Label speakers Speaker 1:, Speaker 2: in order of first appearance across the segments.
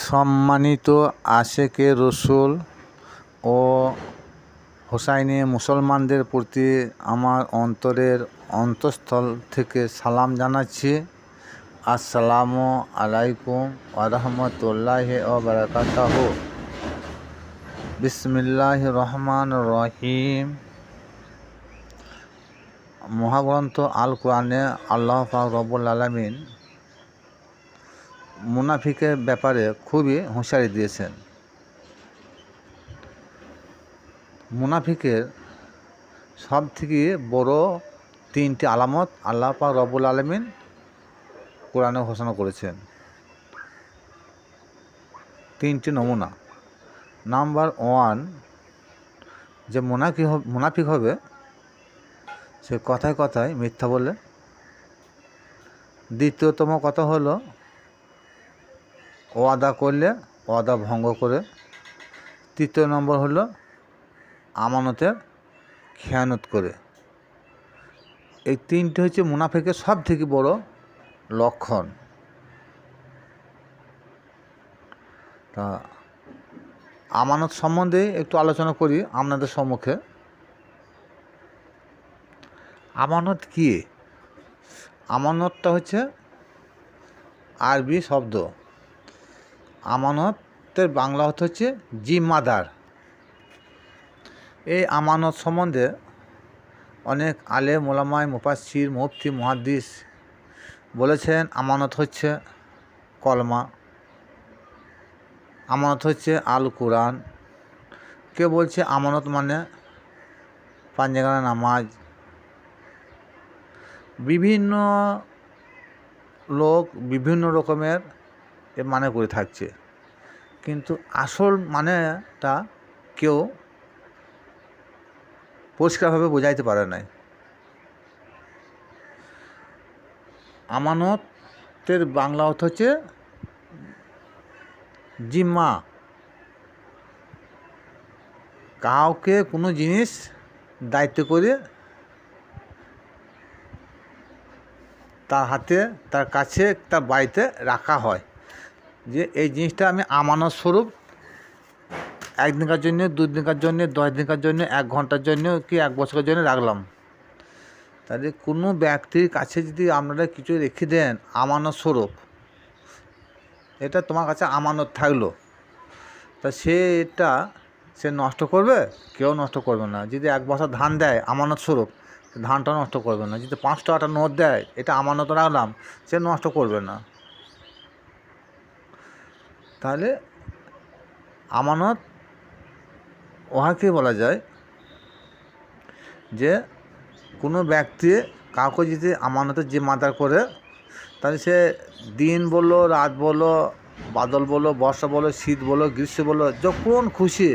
Speaker 1: সম্মানিত আশেকে রসুল ও হোসাইনি মুসলমানদের প্রতি আমার অন্তরের অন্তঃস্থল থেকে সালাম জানাচ্ছি। আসসালামু আলাইকুম ওয়া রাহমাতুল্লাহি ওয়া বারাকাতুহু। বিসমিল্লাহির রহমানির রহিম। মহাগ্রন্থ আল কোরআনে আল্লাহ পাক রব্বুল আলামিন মুনাফিকের ব্যাপারে খুবই হুঁশিয়ারি দিয়েছেন। মুনাফিকের সব থেকে বড় তিনটি আলামত আল্লাহ পাক রব্বুল আলামিন কোরআনে ঘোষণা করেছেন। তিনটি নমুনা। নাম্বার 1, যে মুনাফিক হবে সে কথায় কথায় মিথ্যা বলে। দ্বিতীয়তম কথা হলো ওয়াদা করলে ওয়াদা ভঙ্গ করে। তৃতীয় নম্বর হলো আমানতের খেয়ানত করে। এই তিনটে হচ্ছে মুনাফিকের সব থেকে বড় লক্ষণ। তা আমানত সম্বন্ধে একটু আলোচনা করি আপনাদের সম্মুখে। আমানত কি? আমানতটা হচ্ছে আরবি শব্দ। আমানতের বাংলা অর্থ হচ্ছে জিম্মাদার। এই আমানত সম্বন্ধে অনেক আলেম ওলামায়ে মুফাসসির মুফতি মুহাদ্দিস বলেছেন আমানত হচ্ছে কলমা, আমানত হচ্ছে আল কোরআন, কেউ বলছে আমানত মানে পাঁচওয়াক্ত নামাজ। বিভিন্ন লোক বিভিন্ন রকমের মানে করে থাকছে, কিন্তু আসল মানেটা কেউ পরিষ্কারভাবে বোঝাইতে পারে নাই। আমানতের বাংলা অর্থ হচ্ছে জিম্মা। কাউকে কোনো জিনিস দায়িত্ব করে তার হাতে, তার কাছে, তার বাড়িতে রাখা হয়, যে এই জিনিসটা আমি আমানত স্বরূপ 1 দিনকার জন্য, 2 দিনকার জন্য, 10 দিনকার জন্য, 1 ঘন্টার জন্য কি 1 বছরের জন্য রাখলাম। তাহলে কোনো ব্যক্তির কাছে যদি আপনারা কিছু রেখে দেন আমানত স্বরূপ, এটা তোমার কাছে আমানত থাকলো, তা সে নষ্ট করবে? কেউ নষ্ট করবে না। যদি 1 বছর ধান দেয় আমানত স্বরূপ, ধানটা নষ্ট করবে না। যদি 5 টাকাটা নোট দেয়, এটা আমানত রাখলাম, সে নষ্ট করবে না। তাহলে আমানত উহাকে বলা যায় যে কোনো ব্যক্তি কাউকে যদি আমানতের জিম্মাদার করে, তাহলে সে দিন বলো, রাত বলো, বাদল বলো, বর্ষা বলো, শীত বলো, গ্রীষ্ম বলো, যখন খুশি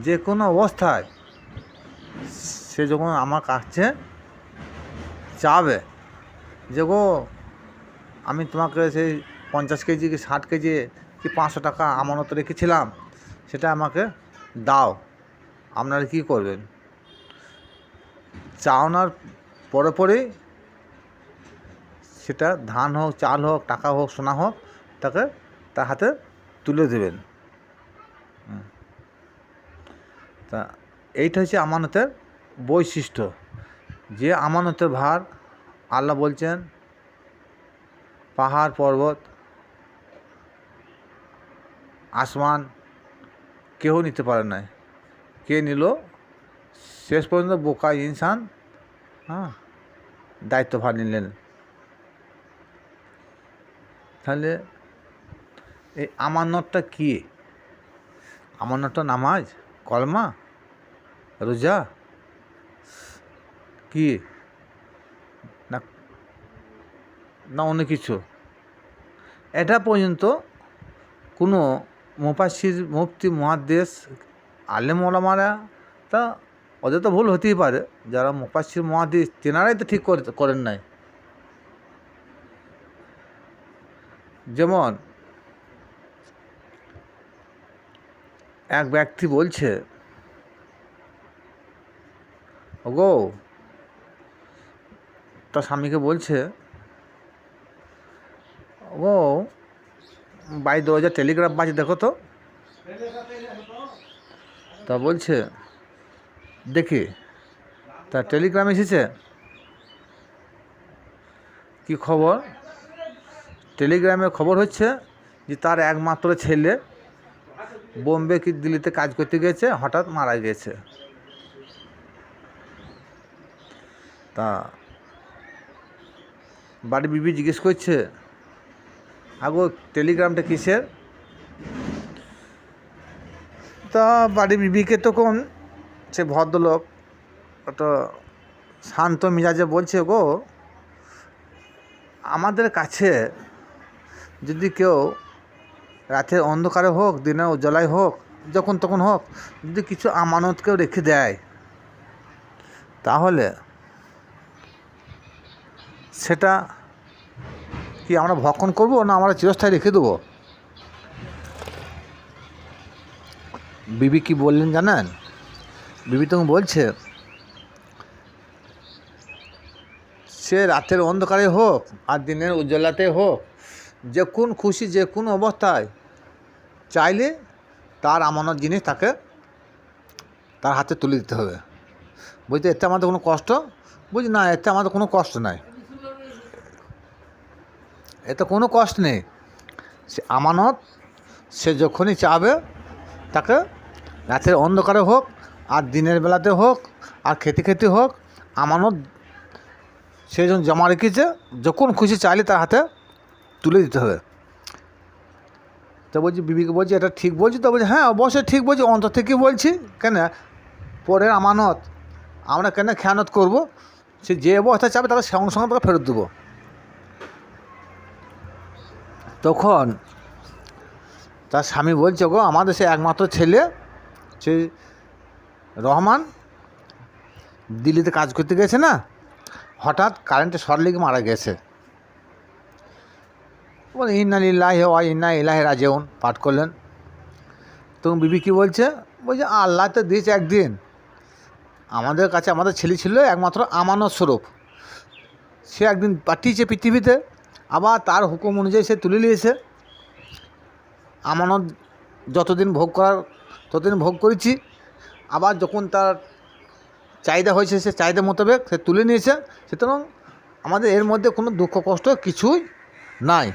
Speaker 1: যে কোনো অবস্থায় সে যখন আমার কাছে চাবে যে গো আমি তোমাকে সেই 50 কেজি কি 60 কেজি কি 500 টাকা আমানত রেখেছিলাম, সেটা আমাকে দাও, আপনারা কী করবেন? চাওনার পরেই সেটা ধান হোক, চাল হোক, টাকা হোক, সোনা হোক, তাকে তার হাতে তুলে দেবেন। তা এইটা হচ্ছে আমানতের বৈশিষ্ট্য। যে আমানতের ভার আল্লাহ বলছেন পাহাড় পর্বত আসমান কেউ নিতে পারে না। কে নিল? শেষ পর্যন্ত বোকা ইনসান দায়িত্বভার নিলেন। তাহলে এই আমানতটা কী? আমানতটা নামাজ, কলমা, রোজা কি না অন্য কিছু? এটা পর্যন্ত কোনো মুফাসসির মুফতি মুহাদ্দিস আলেম ওলামারা, তা ওদের তো ভুল হতেই পারে, যারা মুফাসসির মুহাদ্দিস তেনারাই তো ঠিক করেন নাই। যেমন এক ব্যক্তি বলছে, ওগো, তার স্বামীকে বলছে, ও বাড়ির দরজা টেলিগ্রাম বাজে, দেখো তো। তা বলছে দেখি, তা টেলিগ্রাম এসেছে, কি খবর? টেলিগ্রামে খবর হচ্ছে যে তার একমাত্র ছেলে বোম্বে কি দিল্লিতে কাজ করতে গিয়েছে, হঠাৎ মারা গেছে। তা বাড়ির বিবি জিজ্ঞেস করছে, আগো টেলিগ্রামটা কিসের? তা বাড়ির বিবিকে তখন সে ভদ্রলোক একটা শান্ত মেজাজে বলছে, গো আমাদের কাছে যদি কেউ রাতের অন্ধকারে হোক, দিনের উজ্জ্বলায় হোক, যখন তখন হোক, যদি কিছু আমানত কেউ রেখে দেয়, তাহলে সেটা কি আমরা ভক্ষণ করব, না আমরা চিরস্থায়ী রেখে দেবো? বিবি কি বললেন জানেন? বিবি তখন বলছে, সে রাতের অন্ধকারে হোক আর দিনের উজ্জ্বলাতে হোক, যে কোন খুশি যে কোনো অবস্থায় চাইলে তার আমানত জিনিস তাকে তার হাতে তুলে দিতে হবে। বলতে এতে আমাদের কোনো কষ্ট? বুঝি না, এতে আমাদের কোনো কষ্ট নাই, এতে কোনো কষ্ট নেই। সে আমানত সে যখনই চাবে তাকে রাতের অন্ধকারে হোক আর দিনের বেলাতে হোক আর খেতে খেতে হোক, আমানত সে যখন জমা রেখেছে, যখন খুশি চাইলে তার হাতে তুলে দিতে হবে। তো বলছি, বিবিকে বলছি, এটা ঠিক বলছি? তো বলছি, হ্যাঁ অবশ্যই ঠিক বলছি, অন্তর থেকে বলছি। কেন পরের আমানত আমরা কেন খেয়ানত করব? সে যে অবস্থা চাবে তাকে সঙ্গে সঙ্গে তাকে ফেরত দেবো। তখন তার স্বামী বলছে, গো আমাদের সে একমাত্র ছেলে, সে রহমান দিল্লিতে কাজ করতে গেছে না, হঠাৎ কারেন্টে শর্ট লেগে মারা গেছে। বলে ইন্না লিল্লাহি ওয়া ইন্না ইলাইহি রাজিউন পাঠ করলেন। তখন বিবি কী বলছে? বলছে আল্লাহ তো দিয়েছে একদিন, আমাদের কাছে আমাদের ছেলে ছিল একমাত্র আমানত স্বরূপ, সে একদিন পাঠিয়েছে পৃথিবীতে, আবার তার হুকুম অনুযায়ী সে তুলে নিয়েছে। আমানত যতদিন ভোগ করার ততদিন ভোগ করেছি, আবার যখন তার চাহিদা হয়েছে সে চাহিদা মোতাবেক সে তুলে নিয়েছে। সুতরাং আমাদের এর মধ্যে কোনো দুঃখ কষ্ট কিছুই নাই।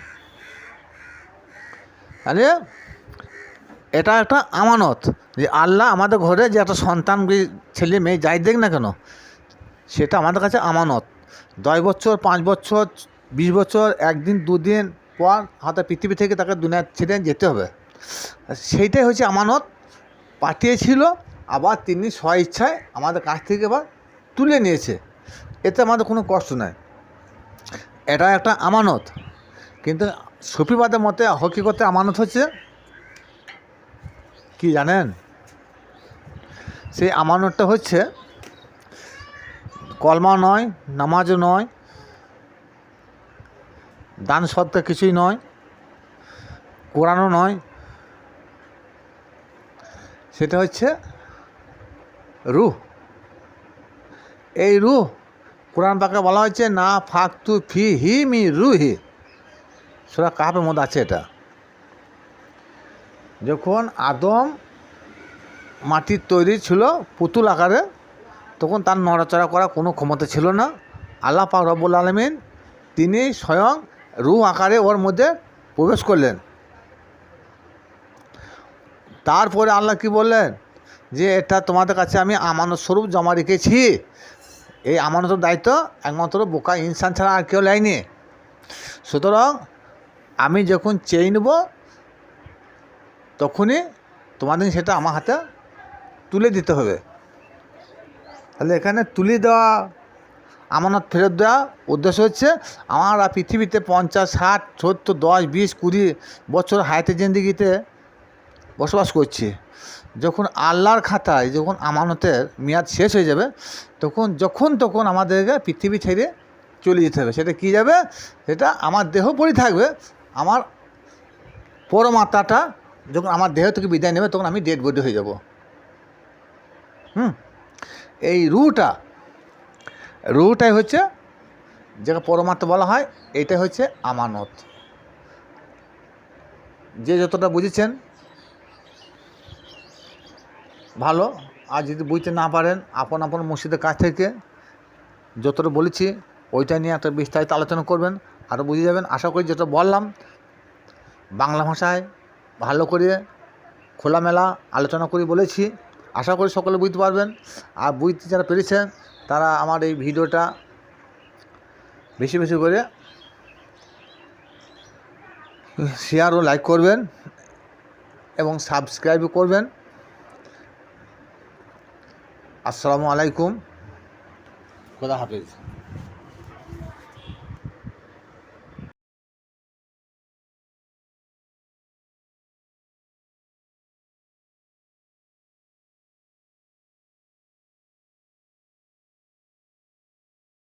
Speaker 1: তাহলে এটা একটা আমানত, যে আল্লাহ আমাদের ঘরে যে একটা সন্তান, ছেলে মেয়ে যাই দেখ না কেন, সেটা আমাদের কাছে আমানত। 10 বছর 5 বছর 20 বছর, একদিন দুদিন পর হয়তো পৃথিবী থেকে তাকে দুনিয়া ছেড়ে যেতে হবে, সেইটাই হচ্ছে আমানত। পাঠিয়েছিল, আবার তিনি স্ব ইচ্ছায় আমাদের কাছ থেকে আবার তুলে নিয়েছে, এতে আমাদের কোনো কষ্ট নাই। এটা একটা আমানত। কিন্তু সুফিবাদের মতে হকিকতে আমানত হচ্ছে কি জানেন? সেই আমানতটা হচ্ছে কলমা নয়, নামাজও নয়, দান সদকা কিছুই নয়, কোরআনও নয়, সেটা হচ্ছে রূহ। এই রূহ কোরআন পাকে বলা হয়েছে না ফাকতু ফি হি মি রুহি, সূরা কাহফের মধ্যে আছে এটা। যখন আদম মাটির তৈরি ছিল পুতুল আকারে, তখন তার নড়াচড়া করার কোনো ক্ষমতা ছিল না। আল্লাহ পাক রব্বুল আলামিন তিনি স্বয়ং রূহ আকারে ওর মধ্যে প্রবেশ করলেন। তারপরে আল্লাহ কি বললেন? যে এটা তোমাদের কাছে আমি আমানত স্বরূপ জমা রেখেছি। এই আমানতের দায়িত্ব একমাত্র বোকা ইনসান ছাড়া আর কেউ নেয়নি। সুতরাং আমি যখন চেয়ে নেব তখনই তোমাদের সেটা আমার হাতে তুলে দিতে হবে। তাহলে এখানে তুলে দেওয়া, আমানত ফেরত দেওয়া উদ্দেশ্য হচ্ছে আমরা পৃথিবীতে 50, 60, 70, 10, 20, 20 বছর হায়াতে জিন্দিগিতে বসবাস করছি। যখন আল্লাহর খাতায় যখন আমানতের মেয়াদ শেষ হয়ে যাবে, তখন আমাদেরকে পৃথিবী ছেড়ে চলে যেতে হবে। সেটা কী যাবে? সেটা আমার দেহ পড়ে থাকবে, আমার পরমাত্মাটা যখন আমার দেহ থেকে বিদায় নেবে তখন আমি ডেড বডি হয়ে যাব। এই রুটাই হচ্ছে যেটা পরমাত্মা বলা হয়, এইটা হচ্ছে আমানত। যে যতটা বুঝেছেন ভালো, আর যদি বুঝতে না পারেন আপন আপন মসজিদের কাছ থেকে যতটা বলেছি ওইটা নিয়ে একটা বিস্তারিত আলোচনা করবেন, আরও বুঝে যাবেন। আশা করি যেটা বললাম বাংলা ভাষায় ভালো করে খোলামেলা আলোচনা করে বলেছি, আশা করি সকলে বুঝতে পারবেন। আর বুঝতে যারা পেরেছেন তারা আমার এই ভিডিওটা বেশি বেশি করে শেয়ার ও লাইক করবেন এবং সাবস্ক্রাইবও করবেন। আসসালামু আলাইকুম, খোদা হাফেজ।